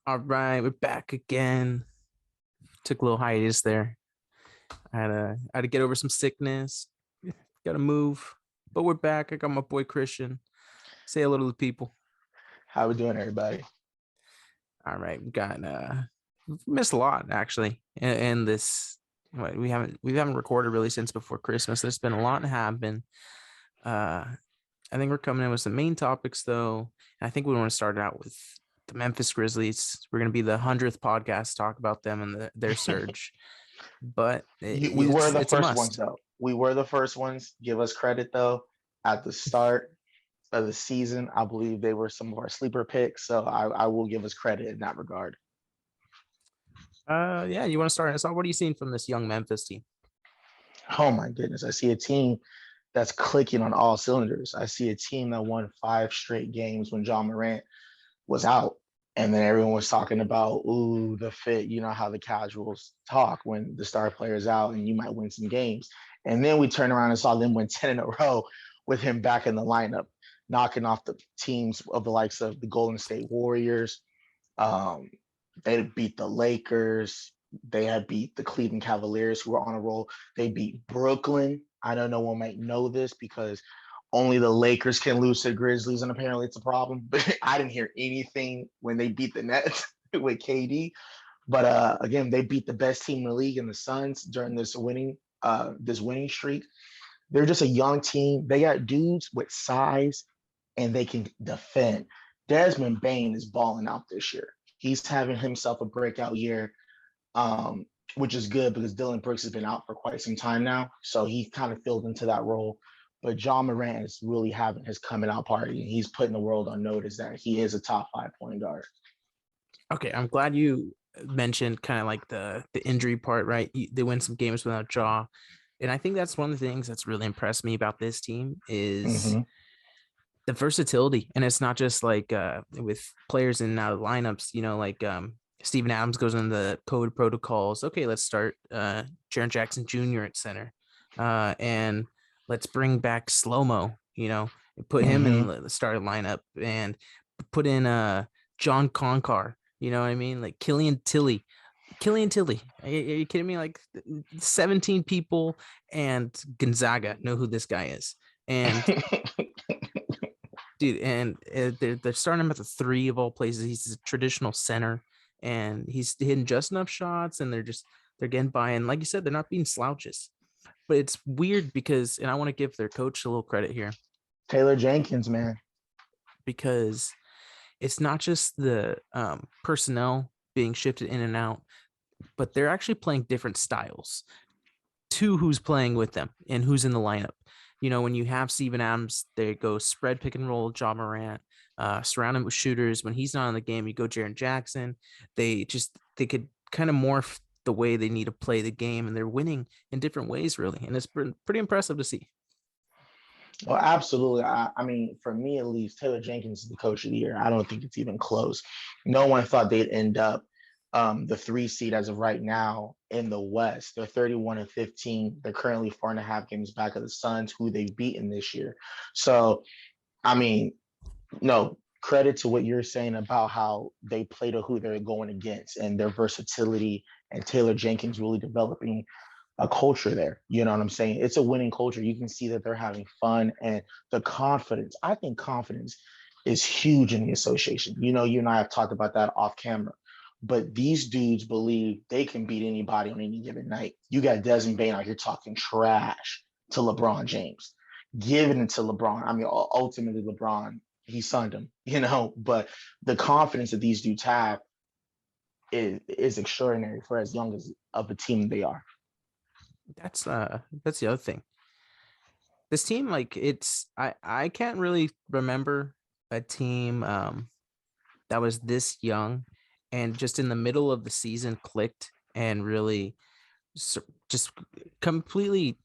All right, we're back again. Took a little hiatus there. I had to get over some sickness. Got to move, but we're back. I got my boy Christian. Say hello to the people. How we doing, everybody? All right, we've missed a lot actually, and this we haven't recorded really since before Christmas. There's been a lot to happen. Uh, I think we're coming in with some main topics though, and I think we want to start out with the Memphis Grizzlies. We're going to be the 100th podcast to talk about them and their surge, but We were the it's a first ones, must. though. We were the first ones. Give us credit, though. At the start of the season, I believe they were some of our sleeper picks. So I will give us credit in that regard. Yeah, you want to start us off? What are you seeing from this young Memphis team? Oh my goodness, I see a team that's clicking on all cylinders. I see a team that won 5 straight games when John Morant was out. And then everyone was talking about, ooh, the fit, you know, how the casuals talk when the star player's out and you might win some games. And then we turned around and saw them win 10 in a row with him back in the lineup, knocking off the teams of the likes of the Golden State Warriors. Um, they beat the Lakers. They had beat the Cleveland Cavaliers, who were on a roll. They beat Brooklyn. I know no one might know this because only the Lakers can lose to the Grizzlies, and apparently it's a problem. But I didn't hear anything when they beat the Nets with KD. But again, they beat the best team in the league in the Suns during this winning streak. They're just a young team. They got dudes with size and they can defend. Desmond Bain is balling out this year. He's having himself a breakout year, which is good because Dylan Brooks has been out for quite some time now. So he kind of filled into that role. But John Morant is really having his coming out party. He's putting the world on notice that he is a top 5 point guard. Okay, I'm glad you mentioned kind of like the injury part, right? They win some games without Jaw, and I think that's one of the things that's really impressed me about this team is Mm-hmm. the versatility, and it's not just like with players in and out of lineups. Like Steven Adams goes in the code protocols. Okay, let's start Jaren Jackson Jr. at center, and let's bring back slow mo. Put him in Mm-hmm. the starting lineup and put in John Concar. You know what I mean? Like Killian Tilly. Are you kidding me? Like 17 people and Gonzaga know who this guy is. And dude, and they're starting him at the three of all places. He's a traditional center, and he's hitting just enough shots, and they're getting by. And like you said, they're not being slouches. But it's weird because, and I want to give their coach a little credit here Taylor Jenkins, man. because it's not just the personnel being shifted in and out, but they're actually playing different styles to who's playing with them and who's in the lineup. When you have Steven Adams, they go spread pick and roll, John Morant, surround him with shooters. When he's not in the game, you go Jaren Jackson. They could kind of morph the way they need to play the game, and they're winning in different ways, really. And it's pretty impressive to see. Well, absolutely. I mean, for me at least, Taylor Jenkins is the coach of the year. I don't think it's even close. No one thought they'd end up the 3 seed as of right now in the West. They're 31-15. They're currently 4.5 games back of the Suns, who they've beaten this year. So, I mean, no credit to what you're saying about how they play to who they're going against and their versatility and Taylor Jenkins really developing a culture there. You know what I'm saying? It's a winning culture. You can see that they're having fun and the confidence. I think confidence is huge in the association. You know, you and I have talked about that off camera. But these dudes believe they can beat anybody on any given night. You got Desmond Bain out here talking trash to LeBron James, giving it to LeBron. I mean, ultimately, LeBron, he sunned him, but the confidence that these dudes have is extraordinary for as young as of a team they are. That's the other thing. This team, like I can't really remember a team that was this young and just in the middle of the season clicked and really just completely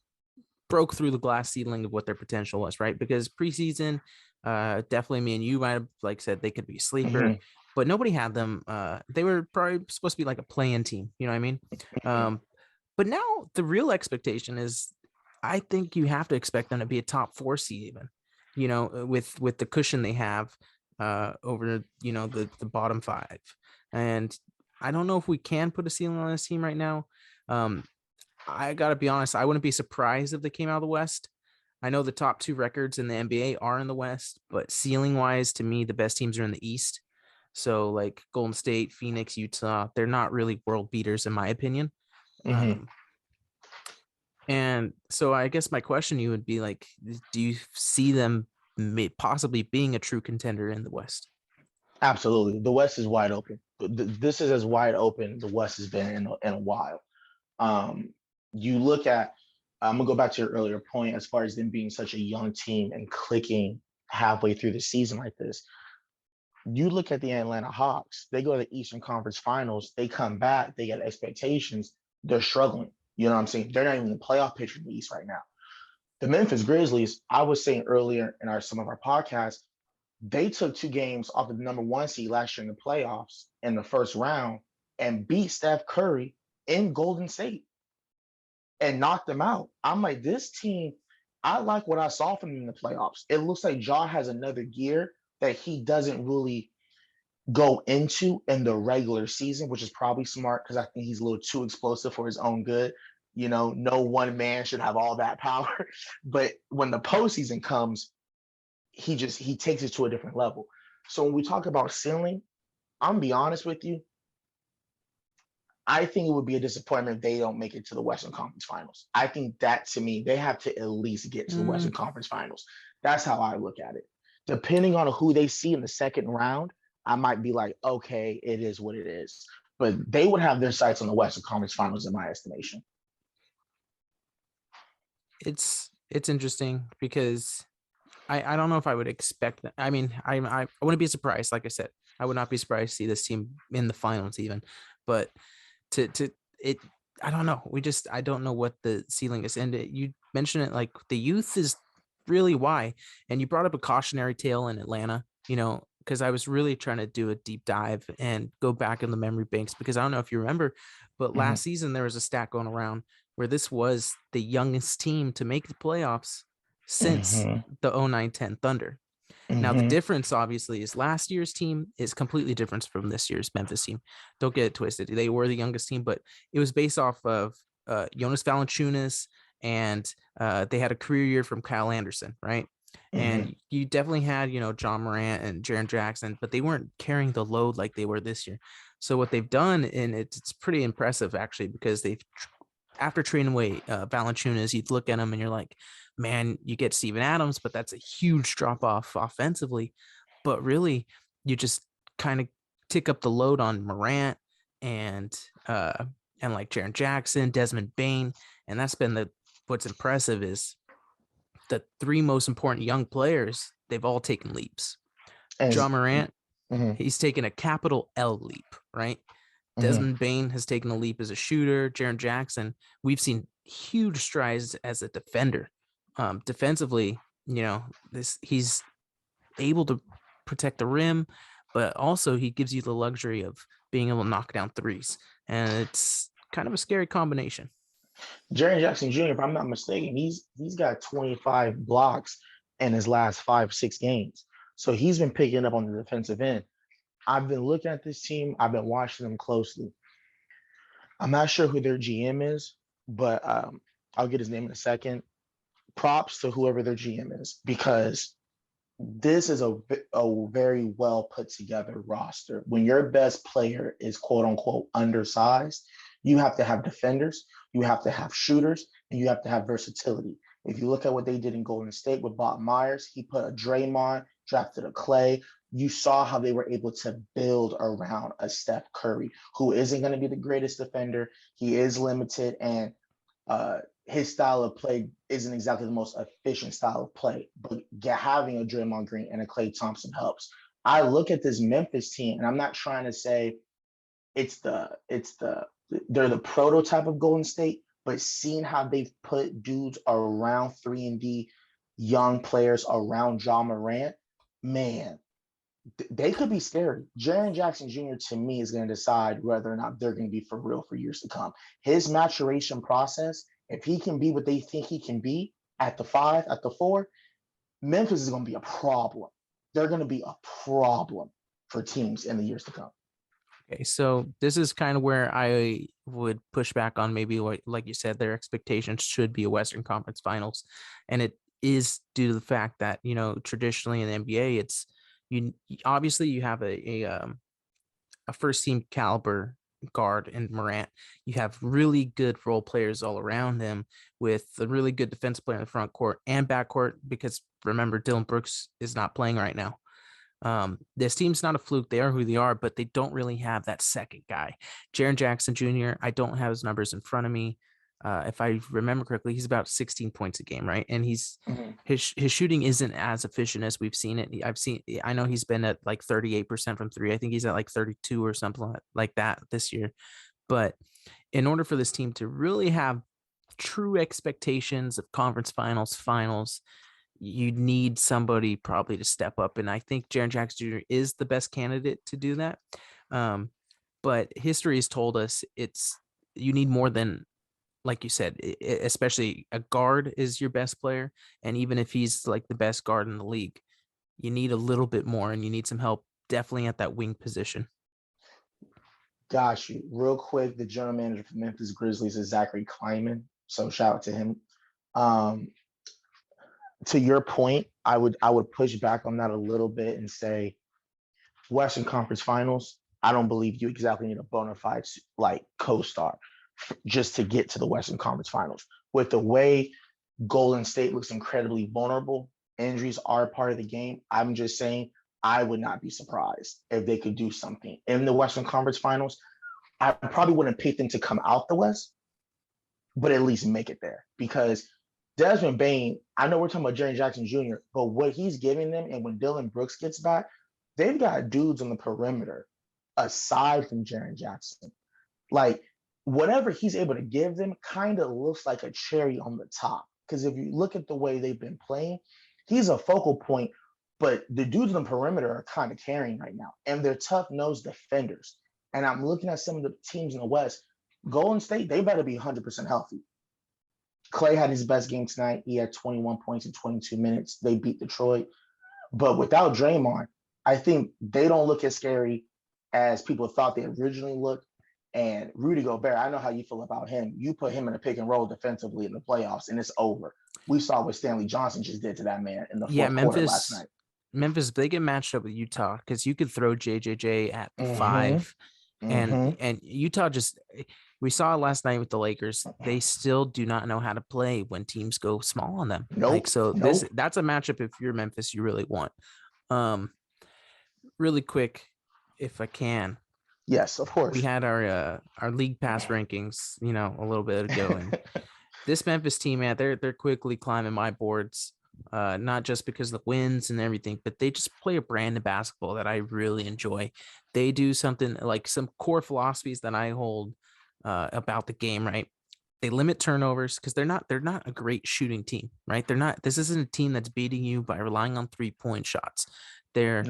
broke through the glass ceiling of what their potential was, right? Because preseason, definitely me and you might have like said they could be a sleeper, Mm-hmm. but nobody had them. They were probably supposed to be like a play-in team, you know what I mean? Um, but now the real expectation is, I think you have to expect them to be a top four seed, even, with the cushion they have. over the bottom five. And I don't know if we can put a ceiling on this team right now. I gotta be honest, I wouldn't be surprised if they came out of the West. I know the top two records in the NBA are in the West, but ceiling wise, to me, the best teams are in the East. So like Golden State, Phoenix, Utah, they're not really world beaters in my opinion. Mm-hmm. And so I guess my question to you would be like, do you see them possibly being a true contender in the West? Absolutely. The West is wide open. This is as wide open the West has been in a while. Um, you look at, I'm gonna go back to your earlier point as far as them being such a young team and clicking halfway through the season like this. You look at the Atlanta Hawks, they go to the Eastern Conference Finals, they come back, they get expectations, they're struggling. You know what I'm saying? They're not even in the playoff picture in the East right now. The Memphis Grizzlies, I was saying earlier in some of our podcasts, they took 2 games off of the number 1 seed last year in the playoffs in the first round and beat Steph Curry in Golden State and knocked them out. I'm like, this team, I like what I saw from them in the playoffs. It looks like Ja has another gear that he doesn't really go into in the regular season, which is probably smart because I think he's a little too explosive for his own good. You know, no one man should have all that power. But when the postseason comes, he takes it to a different level. So when we talk about ceiling, I'm gonna be honest with you. I think it would be a disappointment if they don't make it to the Western Conference Finals. I think that to me, they have to at least get to the Mm, Western Conference Finals. That's how I look at it. Depending on who they see in the second round, I might be like, okay, it is what it is. But they would have their sights on the Western Conference Finals, in my estimation. it's interesting because I don't know if I would expect that. I mean, I wouldn't be surprised. Like I said, I would not be surprised to see this team in the finals even. But to it, I don't know. I don't know what the ceiling is. And you mentioned it like the youth is really why. And you brought up a cautionary tale in Atlanta. Because I was really trying to do a deep dive and go back in the memory banks because I don't know if you remember, but Mm-hmm. last season there was a stat going around where this was the youngest team to make the playoffs since Mm-hmm. the 09-10 Thunder. Now, the Mm-hmm. difference obviously is last year's team is completely different from this year's Memphis team. Don't get it twisted. They were the youngest team, but it was based off of Jonas Valanciunas, and they had a career year from Kyle Anderson, right? Mm-hmm. And you definitely had, John Morant and Jaren Jackson, but they weren't carrying the load like they were this year. So what they've done, and it's pretty impressive actually, because they've after trading away Valanciunas, you'd look at him and you're like, man, you get Steven Adams, but that's a huge drop off offensively. But really, you just kind of tick up the load on Morant and like Jaren Jackson, Desmond Bain, and that's been what's impressive is the three most important young players. They've all taken leaps. And John Morant, mm-hmm. he's taken a capital L leap, right? Mm-hmm. Desmond Bain has taken a leap as a shooter. Jaren Jackson, we've seen huge strides as a defender. Defensively, he's able to protect the rim, but also he gives you the luxury of being able to knock down threes, and it's kind of a scary combination. Jaren Jackson Jr., if I'm not mistaken, he's got 25 blocks in his last 5, 6 games. So he's been picking up on the defensive end. I've been looking at this team. I've been watching them closely. I'm not sure who their GM is, but I'll get his name in a second. Props to whoever their GM is because this is a very well put together roster. When your best player is quote unquote undersized, you have to have defenders, you have to have shooters, and you have to have versatility. If you look at what they did in Golden State with Bob Myers, he put a Draymond, drafted a Clay. You saw how they were able to build around a Steph Curry, who isn't going to be the greatest defender. He is limited, and his style of play isn't exactly the most efficient style of play, but having a Draymond Green and a Klay Thompson helps. I look at this Memphis team, and I'm not trying to say it's they're the prototype of Golden State, but seeing how they've put dudes around 3-and-D, young players around John Morant, man, they could be scary. Jaren Jackson Jr. to me is going to decide whether or not they're going to be for real for years to come. His maturation process, if he can be what they think he can be at the 5, at the 4, Memphis is going to be a problem. they're going to be a problem for teams in the years to come. Okay, so this is kind of where I would push back on maybe like you said, their expectations should be a Western Conference Finals, and it is due to the fact that traditionally in the NBA, it's you obviously you have a first team caliber guard in Morant. You have really good role players all around him with a really good defense player in the front court and back court, because remember, Dylan Brooks is not playing right now. This team's not a fluke. They are who they are, but they don't really have that second guy. Jaren Jackson Jr., I don't have his numbers in front of me. If I remember correctly, he's about 16 points a game, right? And his shooting isn't as efficient as we've seen it. I know he's been at like 38% from three. I think he's at like 32 or something like that this year. But in order for this team to really have true expectations of conference finals, you need somebody probably to step up. And I think Jaren Jackson Jr. is the best candidate to do that. But history has told us you need more than, like you said, especially a guard is your best player. And even if he's like the best guard in the league, you need a little bit more, and you need some help definitely at that wing position. Got you. Real quick, the general manager for Memphis Grizzlies is Zachary Kleiman. So shout out to him. To your point, I would push back on that a little bit and say Western Conference Finals, I don't believe you exactly need a bona fide like co-star just to get to the Western Conference Finals. With the way Golden State looks incredibly vulnerable, injuries are part of the game. I'm just saying I would not be surprised if they could do something in the Western Conference Finals. I probably wouldn't pick them to come out the West, but at least make it there, because Desmond Bane, I know we're talking about Jaren Jackson Jr., but what he's giving them, and when Dylan Brooks gets back, they've got dudes on the perimeter aside from Jaren Jackson. Like, whatever he's able to give them kind of looks like a cherry on the top. Because if you look at the way they've been playing, he's a focal point, but the dudes on the perimeter are kind of carrying right now, and they're tough-nosed defenders. And I'm looking at some of the teams in the West. Golden State, they better be 100% healthy. Clay had his best game tonight. He had 21 points in 22 minutes. They beat Detroit. But without Draymond, I think they don't look as scary as people thought they originally looked. And Rudy Gobert, I know how you feel about him. You put him in a pick and roll defensively in the playoffs, and it's over. We saw what Stanley Johnson just did to that man in the fourth quarter last night. Memphis, they get matched up with Utah because you could throw JJJ at the 5. And Utah we saw it last night with the Lakers. They still do not know how to play when teams go small on them. That's a matchup if you're Memphis you really want. Really quick, if I can. Yes, of course. We had our league pass rankings, a little bit ago, and this Memphis team, man, they're quickly climbing my boards. Not just because of the wins and everything, but they just play a brand of basketball that I really enjoy. They do something like some core philosophies that I hold about the game, right? They limit turnovers because they're not a great shooting team, right? This isn't a team that's beating you by relying on 3-point shots. They're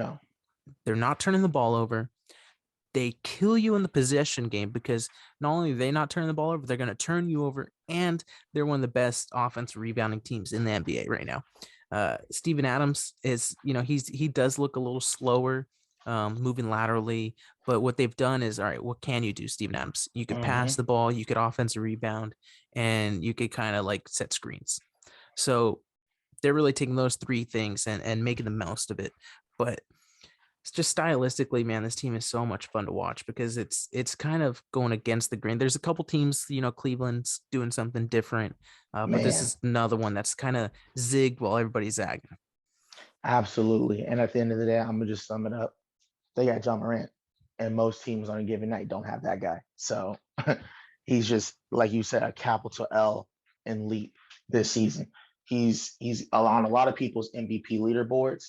not turning the ball over. They kill you in the possession game because not only are they not turning the ball over, they're going to turn you over, and they're one of the best offensive rebounding teams in the NBA right now. Steven Adams is, he does look a little slower, moving laterally, but what they've done is, all right, what can you do, Steven Adams? You could pass the ball, you could offensive rebound, and you could kind of like set screens. So they're really taking those three things and making the most of it. But it's just stylistically, man, this team is so much fun to watch because it's kind of going against the grain. There's a couple teams, Cleveland's doing something different, but this is another one that's kind of zigged while everybody's zagging. Absolutely. And at the end of the day, I'm going to just sum it up. They got John Morant, and most teams on a given night don't have that guy. So he's just, like you said, a capital L in leap this season. He's on a lot of people's MVP leaderboards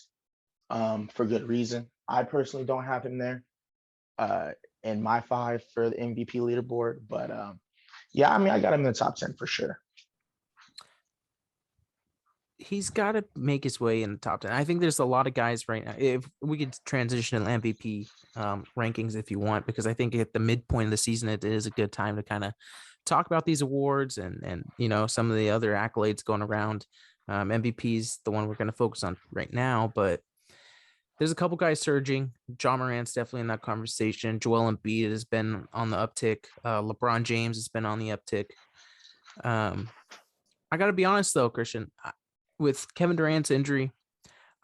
for good reason. I personally don't have him there in my 5 for the MVP leaderboard, but I got him in the top 10 for sure. He's got to make his way in the top 10. I think there's a lot of guys right now. If we could transition to MVP rankings if you want, because I think at the midpoint of the season, it is a good time to kind of talk about these awards and some of the other accolades going around. MVP is the one we're going to focus on right now, but There's a couple guys surging. John Morant's definitely in that conversation. Joel Embiid has been on the uptick. LeBron James has been on the uptick. I got to be honest though, Christian, with Kevin Durant's injury,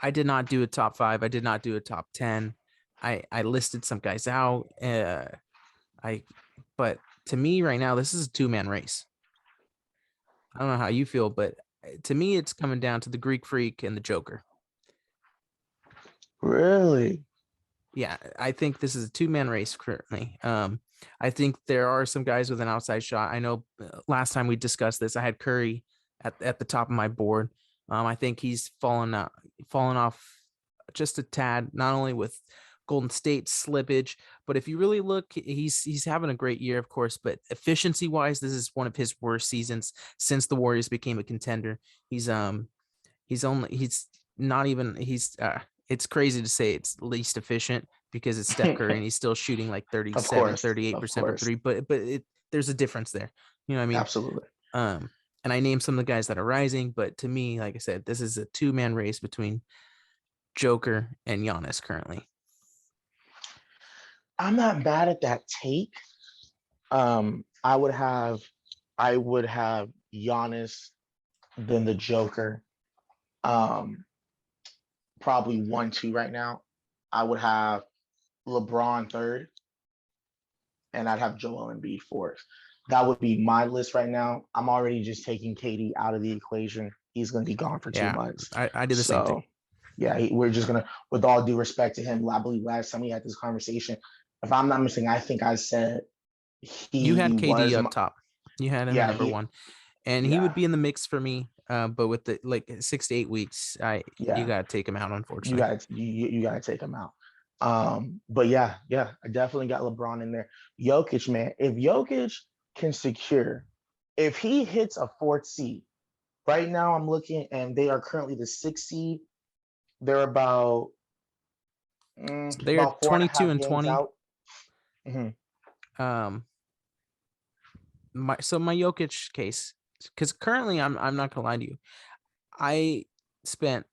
I did not do a top 5. I did not do a top 10. I listed some guys out. But to me right now, this is a 2-man race. I don't know how you feel, but to me, it's coming down to the Greek Freak and the Joker. Really? Yeah, I think this is a 2-man race currently. I think there are some guys with an outside shot. I know last time we discussed this, I had Curry at the top of my board. I think he's fallen off just a tad, not only with Golden State slippage, but if you really look, he's having a great year, of course. But efficiency wise, this is one of his worst seasons since the Warriors became a contender. He's not even it's crazy to say it's least efficient because it's Steph Curry and he's still shooting like 37, Of 38% from course. three, but there's a difference there. You know what I mean? Absolutely. And I named some of the guys that are rising, but to me, like I said, this is a 2-man race between Joker and Giannis currently. I'm not bad at that take. I would have Giannis, then the Joker. Probably 1-2 right now. I would have LeBron third, and I'd have Joel Embiid fourth. That would be my list right now. I'm already just taking KD out of the equation. He's going to be gone for 2 months. I did the same thing. Yeah, we're just going to, with all due respect to him, I believe last time we had this conversation, if I'm not mistaken, I think I said you had KD up top. You had him number 1, and he would be in the mix for me. But with the 6 to 8 weeks, you got to take him out. Unfortunately, you got to take him out. But yeah, I definitely got LeBron in there. Jokic, man, if Jokic can secure, if he hits a 4th seed, right now I'm looking, and they are currently the 6th seed. They're about they are 22 and 20. Mm-hmm. My Jokic case, because currently I'm not gonna lie to you, I spent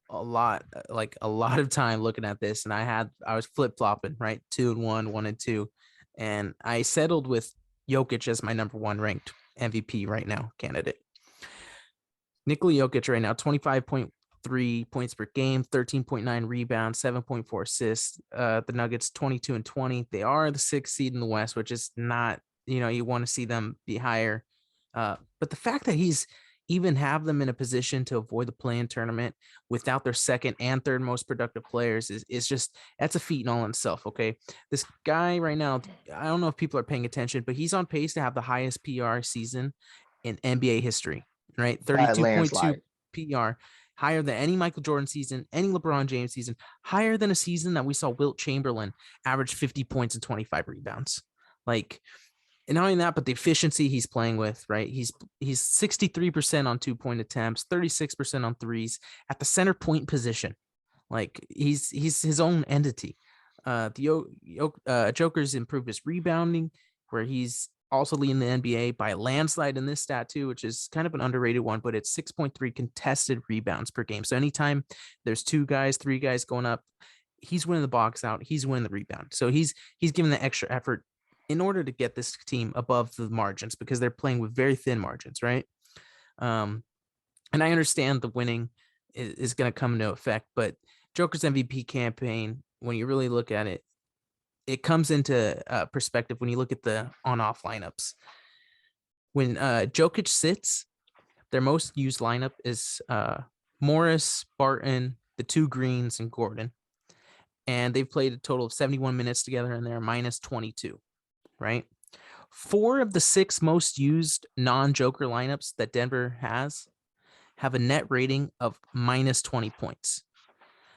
a lot of time looking at this, and I was flip-flopping, right? 2 and 1, 1 and 2, and I settled with Jokic as my number 1 ranked MVP right now candidate. Nikola Jokic right now, 25.3 points per game, 13.9 rebounds, 7.4 assists. The Nuggets 22 and 20. They are the 6th seed in the West, which is not, you want to see them be higher. But the fact that he's even have them in a position to avoid the play-in tournament without their 2nd and 3rd most productive players is just, that's a feat in all itself. Okay. This guy right now, I don't know if people are paying attention, but he's on pace to have the highest PR season in NBA history, right? 32.2 PR, higher than any Michael Jordan season, any LeBron James season, higher than a season that we saw Wilt Chamberlain average 50 points and 25 rebounds. And not only that, but the efficiency he's playing with, right? He's 63% on 2-point attempts, 36% on threes at the center point position. He's his own entity. Joker's improved his rebounding, where he's also leading the NBA by a landslide in this stat too, which is kind of an underrated one, but it's 6.3 contested rebounds per game. So anytime there's 2 guys, 3 guys going up, he's winning the box out. He's winning the rebound. So he's giving the extra effort in order to get this team above the margins, because they're playing with very thin margins, right? And I understand the winning is going to come into effect, but Joker's MVP campaign, when you really look at it, it comes into perspective when you look at the on-off lineups. When Jokic sits, their most used lineup is Morris, Barton, the 2 Greens, and Gordon. And they've played a total of 71 minutes together, and they're minus 22. Right? 4 of the 6 most used non-Joker lineups that Denver has have a net rating of minus 20 points.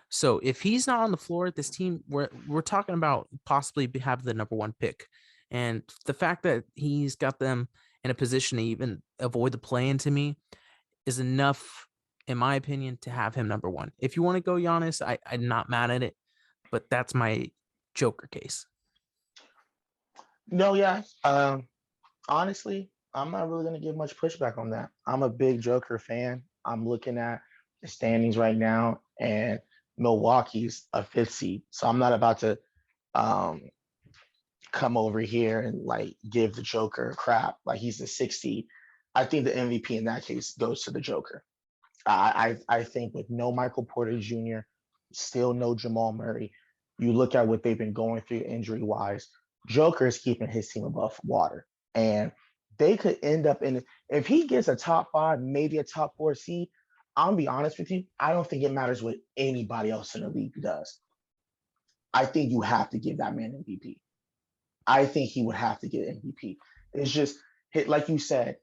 So if he's not on the floor, this team, we're talking about possibly have the number 1 pick. And the fact that he's got them in a position to even avoid the play-in, to me, is enough, in my opinion, to have him number 1. If you want to go Giannis, I'm not mad at it, but that's my Joker case. No, yeah. Honestly, I'm not really going to give much pushback on that. I'm a big Joker fan. I'm looking at the standings right now, and Milwaukee's a fifth seed. So I'm not about to um, come over here and like give the Joker crap. Like he's the sixth seed. I think the MVP in that case goes to the Joker. I think with no Michael Porter Jr., still no Jamal Murray, you look at what they've been going through injury wise. Joker is keeping his team above water, and they could end up in if he gets a top five, maybe a top four seed. I'll be honest with you. I don't think it matters what anybody else in the league does. I think you have to give that man MVP. I think he would have to get MVP. It's just like you said,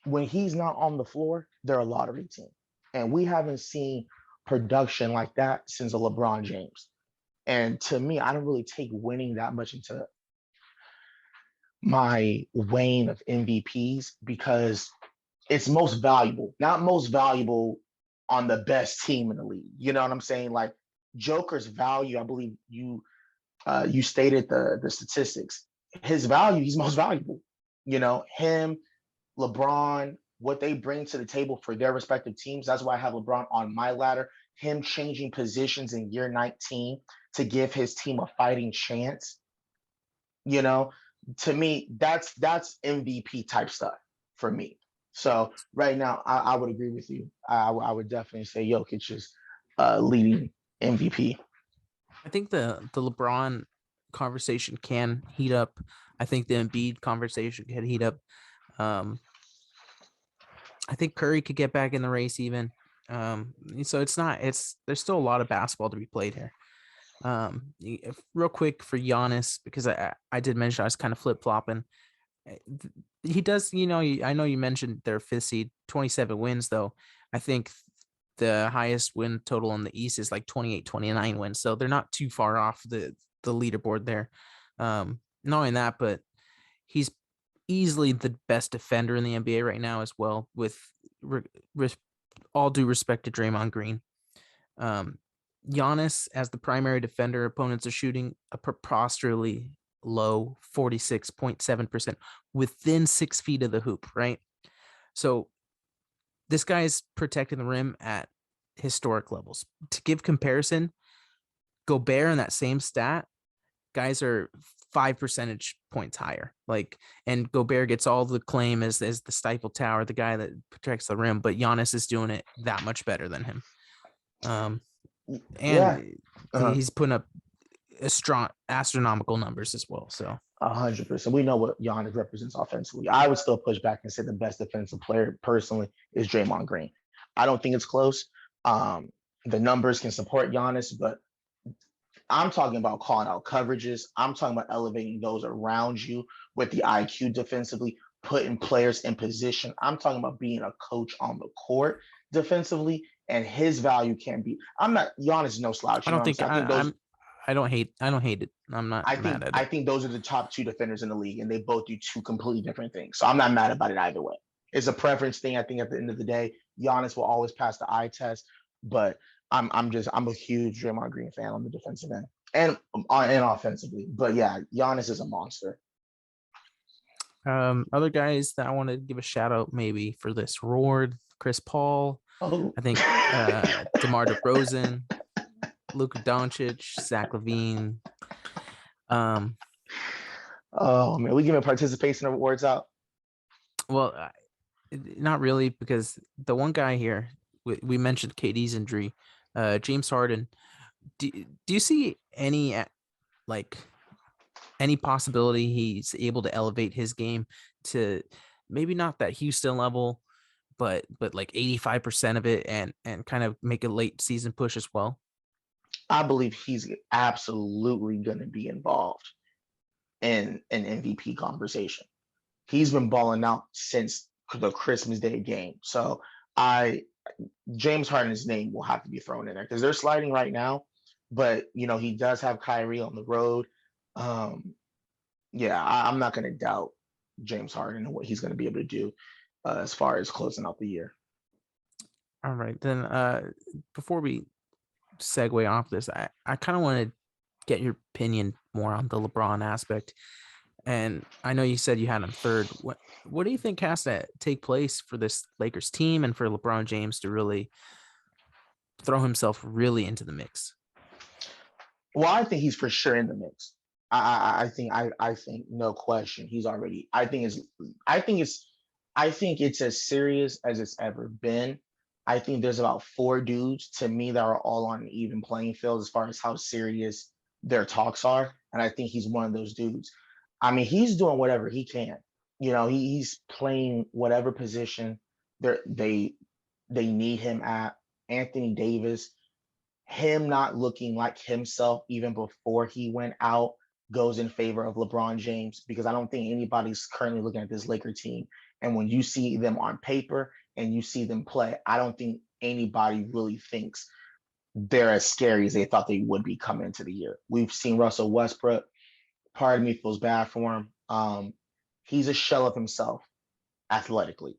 when he's not on the floor, they're a lottery team. And we haven't seen production like that since a LeBron James. And to me, I don't really take winning that much into my weighing of MVPs because it's most valuable, not most valuable on the best team in the league. You know what I'm saying? Like Joker's value, I believe you stated the statistics. His value, he's most valuable. You know, him, LeBron, what they bring to the table for their respective teams. That's why I have LeBron on my ladder. Him changing positions in year 19 to give his team a fighting chance. You know, to me, that's MVP type stuff for me. So right now, I would agree with you. I would definitely say Jokic is leading MVP. I think the LeBron conversation can heat up. I think the Embiid conversation can heat up. I think Curry could get back in the race even. So there's still a lot of basketball to be played here. Real quick for Giannis, because I did mention I was kind of flip flopping. He does, I know you mentioned their fifth seed, 27 wins though. I think the highest win total in the East is like 28, 29 wins. So they're not too far off the leaderboard there. Knowing that, but he's easily the best defender in the NBA right now as well, with all due respect to Draymond Green. Giannis, as the primary defender, opponents are shooting a preposterously low 46.7% within 6 feet of the hoop, right? So this guy's protecting the rim at historic levels. To give comparison, Gobert in that same stat, guys are 5 percentage points higher. And Gobert gets all the claim as the Stifle Tower, the guy that protects the rim, but Giannis is doing it that much better than him. Yeah. He's putting up strong astronomical numbers as well. So 100%. We know what Giannis represents offensively. I would still push back and say the best defensive player personally is Draymond Green. I don't think it's close. The numbers can support Giannis, but I'm talking about calling out coverages. I'm talking about elevating those around you with the IQ defensively, putting players in position. I'm talking about being a coach on the court defensively, and his value can be. I'm not Giannis, no slouch. I You know don't what I'm think saying? I think those. I don't hate it. I'm not mad at I it. think those are the top two defenders in the league, and they both do two completely different things. So I'm not mad about it either way. It's a preference thing. I think at the end of the day, Giannis will always pass the eye test, but I'm a huge Draymond Green fan on the defensive end and offensively. But yeah, Giannis is a monster. Other guys that I want to give a shout out maybe for this: Ward, Chris Paul. Oh, I think DeMar DeRozan, Luka Doncic, Zach LaVine. Oh man, we giving participation awards out. Well, not really, because the one guy here we mentioned KD's injury, James Harden. Do you see like any possibility he's able to elevate his game to maybe not that Houston level, but like 85% of it, and kind of make a late season push as well? I believe he's absolutely going to be involved in an MVP conversation. He's been balling out since the Christmas Day game. So I James Harden's name will have to be thrown in there because they're sliding right now, but he does have Kyrie on the road. Yeah, I'm not going to doubt James Harden and what he's going to be able to do as far as closing out the year. All right, then before we segue off this, I kind of want to get your opinion more on the LeBron aspect. And I know you said you had him third. What do you think has to take place for this Lakers team and for LeBron James to really throw himself really into the mix? Well, I think he's for sure in the mix. I think no question he's already. I think it's as serious as it's ever been. I think there's about four dudes to me that are all on an even playing field as far as how serious their talks are, and I think he's one of those dudes. I mean, he's doing whatever he can. He's playing whatever position they they need him at. Anthony Davis, him not looking like himself even before he went out goes in favor of LeBron James, because I don't think anybody's currently looking at this Laker team. And when you see them on paper and you see them play, I don't think anybody really thinks they're as scary as they thought they would be coming into the year. We've seen Russell Westbrook. Part of me feels bad for him. He's a shell of himself athletically,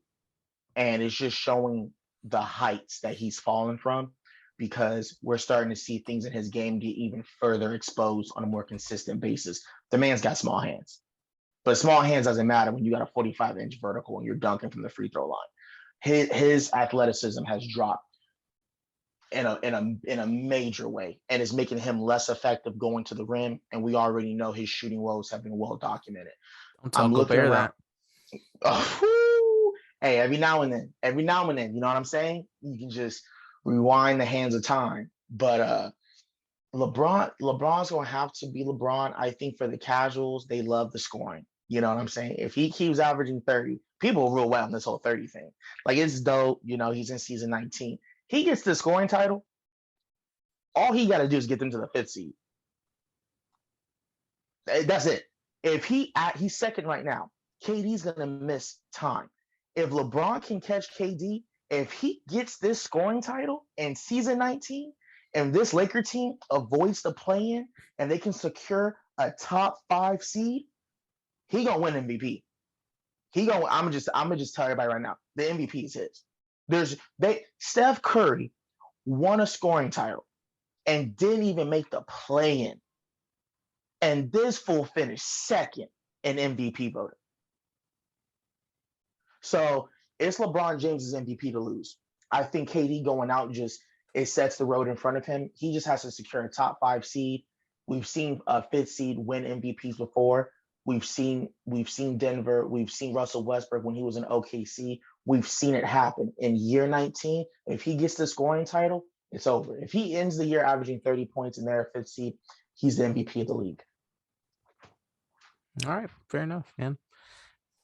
and it's just showing the heights that he's fallen from, because we're starting to see things in his game get even further exposed on a more consistent basis. The man's got small hands, but small hands doesn't matter when you got a 45-inch vertical and you're dunking from the free throw line. His athleticism has dropped in a major way, and it's making him less effective going to the rim. And we already know his shooting woes have been well documented. Don't tell I'm looking Gobert around. that. Oh, hey, every now and then, you know what I'm saying? You can just rewind the hands of time. But LeBron's gonna have to be LeBron. I think for the casuals, they love the scoring. You know what I'm saying? If he keeps averaging 30, people will real well on this whole 30 thing. Like, it's dope. He's in season 19. He gets the scoring title. All he got to do is get them to the fifth seed. That's it. If he's second right now, KD's gonna miss time. If LeBron can catch KD, if he gets this scoring title in season 19, and this Laker team avoids the play-in and they can secure a top 5 seed, he gonna win MVP. I'm gonna just tell everybody right now, the MVP is his. Steph Curry won a scoring title and didn't even make the play-in, and this fool finished second in MVP voting. So it's LeBron James's MVP to lose. I think KD going out it sets the road in front of him. He just has to secure a top 5 seed. We've seen a 5th seed win MVPs before. We've seen Denver. We've seen Russell Westbrook when he was in OKC. We've seen it happen in year 19. If he gets the scoring title, it's over. If he ends the year averaging 30 points and they're a 5th seed, he's the MVP of the league. All right, fair enough, man.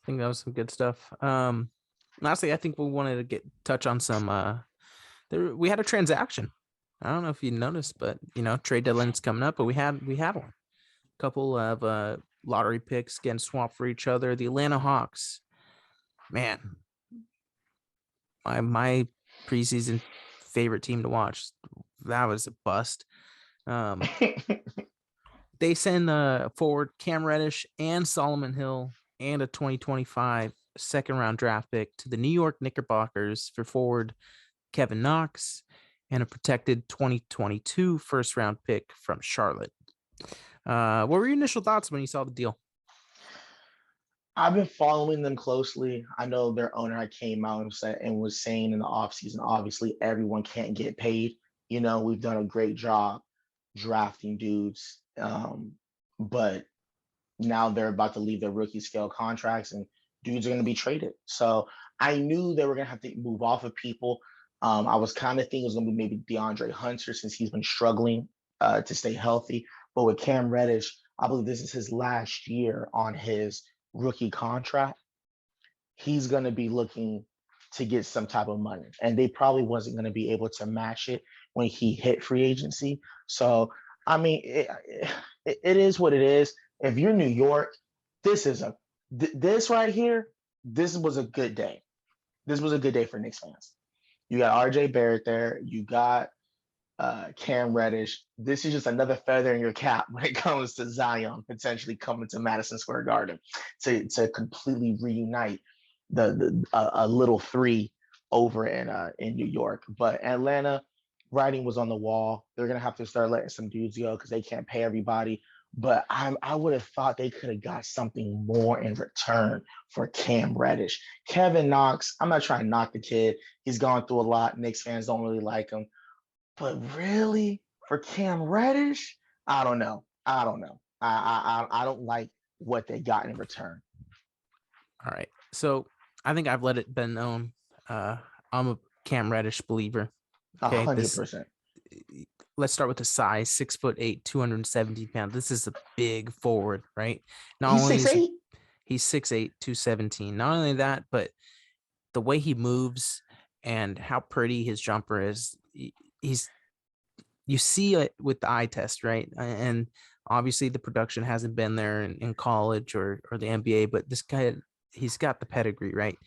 I think that was some good stuff. Lastly, I think we wanted to touch on some. We had a transaction. I don't know if you noticed, but trade deadline's coming up, but we had one. A couple of lottery picks getting swapped for each other. The Atlanta Hawks, man, my preseason favorite team to watch. That was a bust. They send forward Cam Reddish and Solomon Hill and a 2025 second round draft pick to the New York Knickerbockers for forward Kevin Knox and a protected 2022 first round pick from Charlotte. What were your initial thoughts when you saw the deal? I've been following them closely. I know their owner came out and was saying in the offseason, obviously everyone can't get paid. We've done a great job drafting dudes, but now they're about to leave their rookie scale contracts and dudes are going to be traded. So I knew they were going to have to move off of people. I was kind of thinking it was going to be maybe DeAndre Hunter, since he's been struggling to stay healthy. But with Cam Reddish, I believe this is his last year on his rookie contract. He's going to be looking to get some type of money, and they probably wasn't going to be able to match it when he hit free agency. So, I mean, it is what it is. If you're New York, this right here, this was a good day. This was a good day for Knicks fans. You got RJ Barrett there. You got Cam Reddish. This is just another feather in your cap when it comes to Zion potentially coming to Madison Square Garden to completely reunite a little three over in New York. But Atlanta, writing was on the wall. They're gonna have to start letting some dudes go because they can't pay everybody. But I would have thought they could have got something more in return for Cam Reddish. Kevin Knox, I'm not trying to knock the kid. He's gone through a lot. Knicks fans don't really like him. But really, for Cam Reddish, I don't know. I don't know. I don't like what they got in return. All right. So I think I've let it been known. I'm a Cam Reddish believer. Okay. 100%. Let's start with the size, 6'8", 270 pounds. This is a big forward, right? Not He's only six is eight. he's 6'8", 217. Not only that, but the way he moves and how pretty his jumper is. He's you see it with the eye test, right? And obviously the production hasn't been there in college or the NBA, but this guy, he's got the pedigree, right?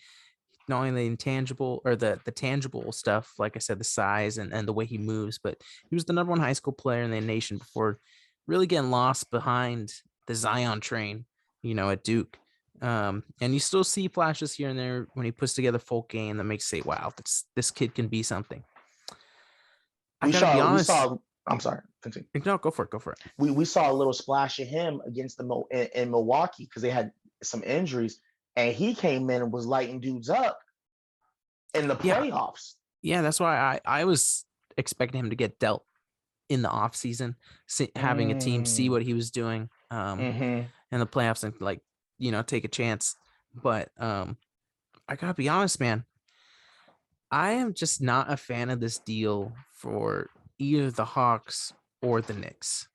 Not only the intangible or the tangible stuff, like I said, the size and the way he moves, but he was the number one high school player in the nation before really getting lost behind the Zion train, at Duke. And you still see flashes here and there when he puts together full game that makes you say, wow, this kid can be something. I We gotta be saw. We honest. saw. I'm sorry. Continue. No, go for it. Go for it. We saw a little splash of him against in Milwaukee because they had some injuries, and he came in and was lighting dudes up in the Yeah, playoffs. yeah. That's why I was expecting him to get dealt in the off season, having a team see what he was doing in the playoffs and take a chance. But I gotta be honest, man. I am just not a fan of this deal for either the Hawks or the Knicks.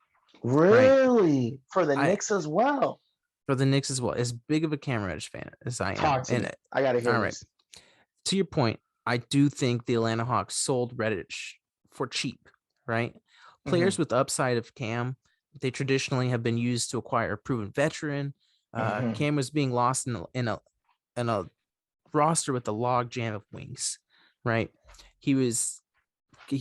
Right. Really, for the I Knicks as well. For the Knicks as well. As big of a Cam Reddish fan as I am. Talk to me. I gotta hear all right. this. To your point, I do think the Atlanta Hawks sold Reddish for cheap, right? Players with upside of Cam, they traditionally have been used to acquire a proven veteran. Cam was being lost in a roster with a log jam of wings, right? He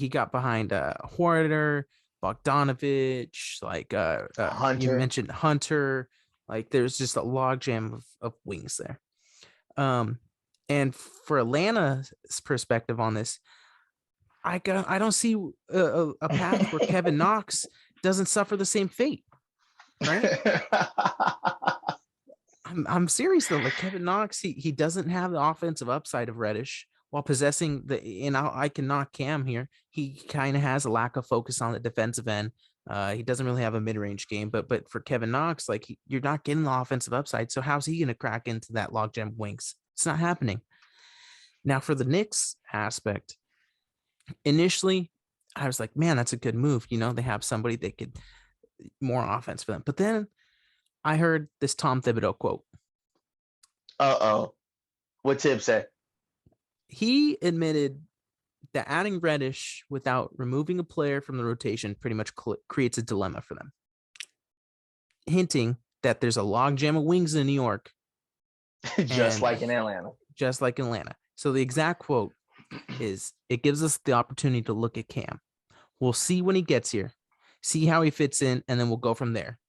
got behind Hoarder, Bogdanovich, you Hunter. mentioned Hunter. Like there's just a log jam of wings there. And for Atlanta's perspective on this, I don't see a path where Kevin Knox doesn't suffer the same fate, right? I'm serious though. Like Kevin Knox, he doesn't have the offensive upside of Reddish while possessing I can knock Cam here. He kind of has a lack of focus on the defensive end. He doesn't really have a mid-range game, but for Kevin Knox, you're not getting the offensive upside. So how's he going to crack into that logjam wings? It's not happening. Now for the Knicks aspect, initially I was like, man, that's a good move. They have somebody that could more offense for them. But then I heard this Tom Thibodeau quote. What Tib said? He admitted that adding Reddish without removing a player from the rotation pretty much creates a dilemma for them, hinting that there's a logjam of wings in New York. Just like in Atlanta. Just like in Atlanta. So the exact quote is, it gives us the opportunity to look at Cam. We'll see when he gets here, see how he fits in, and then we'll go from there.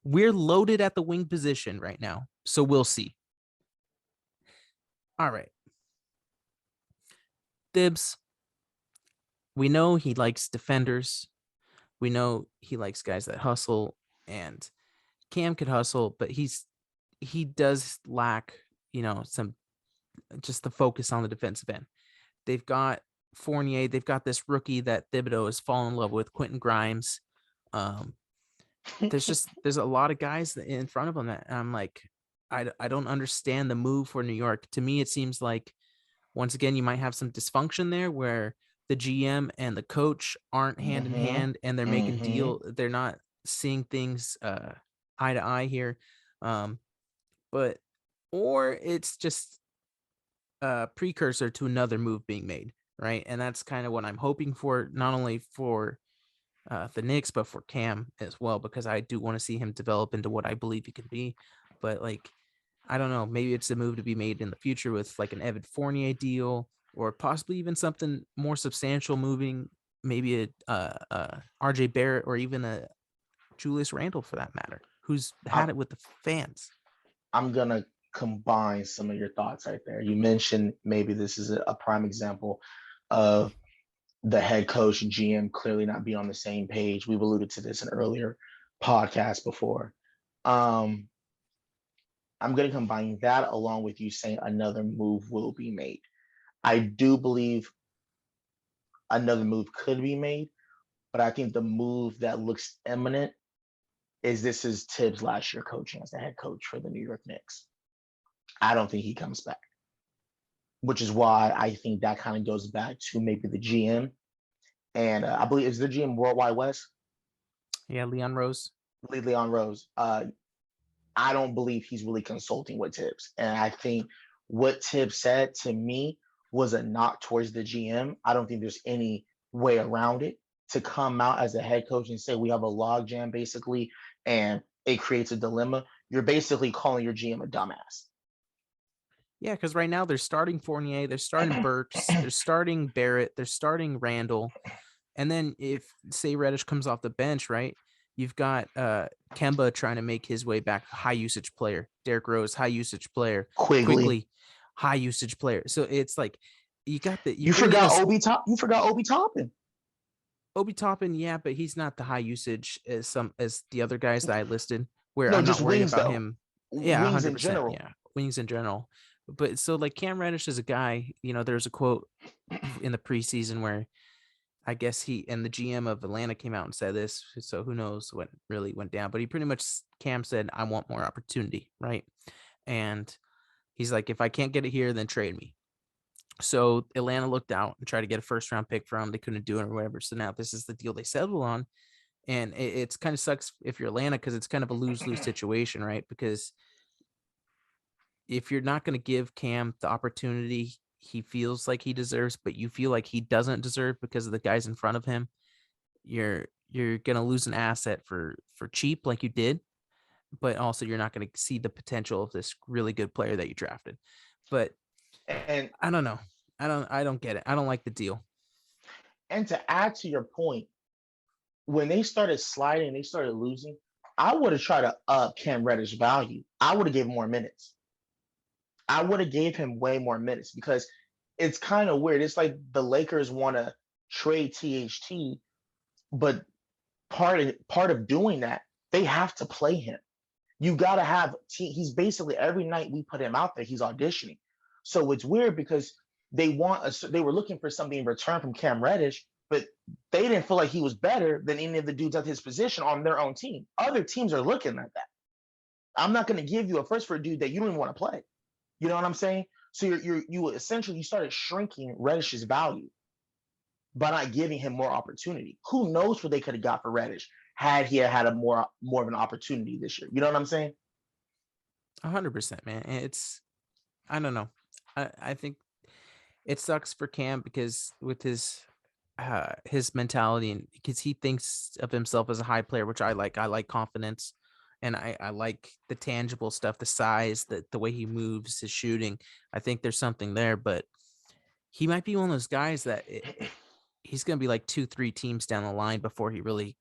We're loaded at the wing position right now, so we'll see. All right. Thibs, we know he likes defenders. We know he likes guys that hustle, and Cam could hustle, but he does lack, some just the focus on the defensive end. They've got Fournier. They've got this rookie that Thibodeau has fallen in love with, Quentin Grimes. There's a lot of guys in front of him that I'm like, I don't understand the move for New York. To me, it seems like once again you might have some dysfunction there where the GM and the coach aren't hand in hand, and they're making deal. They're not seeing things eye to eye here, or it's just a precursor to another move being made, right? And that's kind of what I'm hoping for, not only for the Knicks, but for Cam as well, because I do want to see him develop into what I believe he can be. But I don't know, maybe it's a move to be made in the future with like an Evan Fournier deal, or possibly even something more substantial, moving maybe a RJ Barrett or even a Julius Randle for that matter, who's had it with the fans. I'm gonna combine some of your thoughts right there. You mentioned maybe this is a prime example of the head coach and GM clearly not be on the same page. We've alluded to this in earlier podcasts before. I'm going to combine that along with you saying another move will be made. I do believe another move could be made, but I think the move that looks imminent is this is Tibbs last year coaching as the head coach for the New York Knicks. I don't think he comes back, which is why I think that kind of goes back to maybe the GM. And I believe is the GM Worldwide West, Yeah, Leon Rose. Leon Rose. I don't believe he's really consulting with Tibbs. And I think what Tibbs said to me was a knock towards the GM. I don't think there's any way around it to come out as a head coach and say we have a log jam basically, and it creates a dilemma. You're basically calling your GM a dumbass. Yeah, because right now they're starting Fournier, they're starting Burks, they're starting Barrett, they're starting Randall. And then if, say, Reddish comes off the bench, right, you've got Kemba trying to make his way back, high usage player. Derrick Rose, high usage player. Quickly, high usage player. So it's like you got the You forgot Obi Top. You forgot Obi Toppin. Obi Toppin, yeah, but he's not the high usage as the other guys that I listed. Where No, I'm just not worried wings about though. him. Yeah, Wings in 100%. general. Yeah, wings in general. But so like Cam Reddish is a guy. There's a quote in the preseason where I guess he and the GM of Atlanta came out and said this. So who knows what really went down? But he pretty much Cam said, "I want more opportunity," right? And he's like, "If I can't get it here, then trade me." So Atlanta looked out and tried to get a first round pick from him. They couldn't do it or whatever. So now this is the deal they settled on. And it's kind of sucks if you're Atlanta because it's kind of a lose-lose situation, right? Because if you're not going to give Cam the opportunity he feels like he deserves, but you feel like he doesn't deserve because of the guys in front of him, you're going to lose an asset for cheap like you did, but also you're not going to see the potential of this really good player that you drafted. But And I don't know. I don't get it. I don't like the deal. and to add to your point, when they started sliding, they started losing. I would have tried to up Cam Reddish value. I would have gave him more minutes. I would have gave him way more minutes because it's kind of weird. It's like the Lakers want to trade THT, but part of doing that, they have to play him. You got to have he's basically every night we put him out there, he's auditioning. So it's weird because they were looking for something in return from Cam Reddish, but they didn't feel like he was better than any of the dudes at his position on their own team. Other teams are looking at that. I'm not going to give you a first for a dude that you don't even want to play. You know what I'm saying? So you essentially you started shrinking Reddish's value by not giving him more opportunity. Who knows what they could have got for Reddish had he had a more of an opportunity this year? You know what I'm saying? 100%, man. It's I don't know. I think it sucks for Cam because with his mentality and because he thinks of himself as a high player, which I like. I like confidence and I like the tangible stuff, the size, the way he moves, his shooting. I think there's something there, but he might be one of those guys that he's going to be like 2-3 teams down the line before he really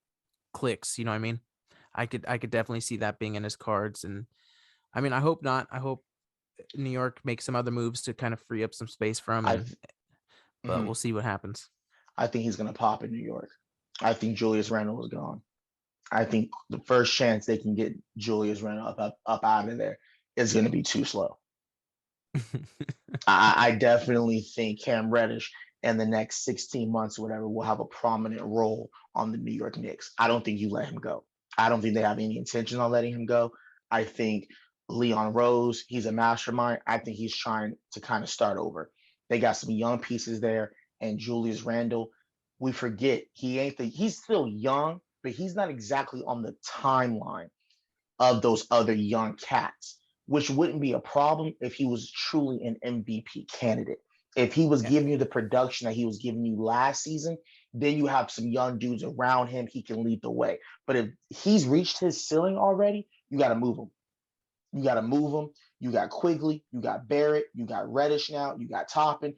clicks. You know what I mean? I could definitely see that being in his cards. And I mean, I hope not. I hope New York makes some other moves to kind of free up some space for him. I But mhm. we'll see what happens. I think he's gonna pop in New York. I think Julius Randle is gone. I think the first chance they can get Julius Randle up out of there is going to be too slow. I definitely think Cam Reddish in the next 16 months or whatever will have a prominent role on the New York Knicks. I don't think you let him go. I don't think they have any intention on letting him go. I think Leon Rose, he's a mastermind. I think he's trying to kind of start over. They got some young pieces there, and Julius Randle, we forget he's still young, but he's not exactly on the timeline of those other young cats, which wouldn't be a problem if he was truly an MVP candidate. If he was Yeah. giving you the production that he was giving you last season, then you have some young dudes around him. He can lead the way. But if he's reached his ceiling already, you got to move him. You got to move him. You got Quigley, you got Barrett, you got Reddish now, you got Toppin.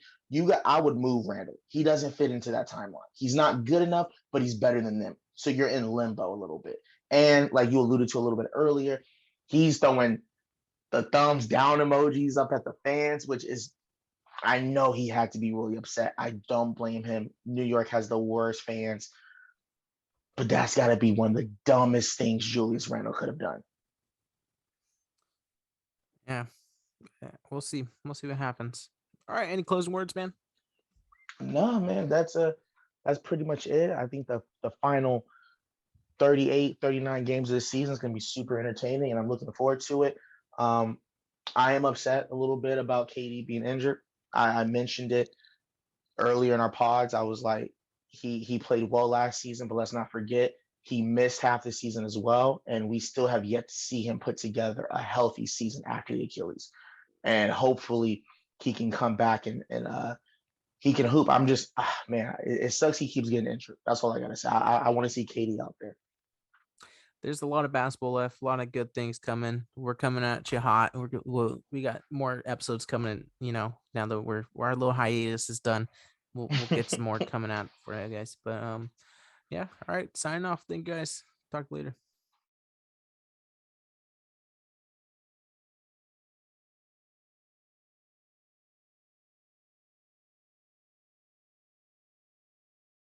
I would move Randall. He doesn't fit into that timeline. He's not good enough, but he's better than them. So you're in limbo a little bit. And like you alluded to a little bit earlier, he's throwing the thumbs down emojis up at the fans, which is I know he had to be really upset. I don't blame him. New York has the worst fans, but that's got to be one of the dumbest things Julius Randle could have done. Yeah. We'll see. We'll see what happens. All right. Any closing words, man? No, man, that's pretty much it. I think the final 38, 39 games of the season is going to be super entertaining, and I'm looking forward to it. Um, I am upset a little bit about KD being injured. I mentioned it earlier in our pods. I was like, he played well last season, but let's not forget he missed half the season as well, and we still have yet to see him put together a healthy season after the Achilles. And hopefully he can come back and he can hoop. I'm just man, it sucks he keeps getting injured. That's all I gotta say. I want to see KD out there. There's a lot of basketball left, a lot of good things coming. We're coming at you hot. We got more episodes coming. Now that our little hiatus is done, we'll get some more coming out for you guys. But yeah, all right, sign off. Thank you guys. Talk later.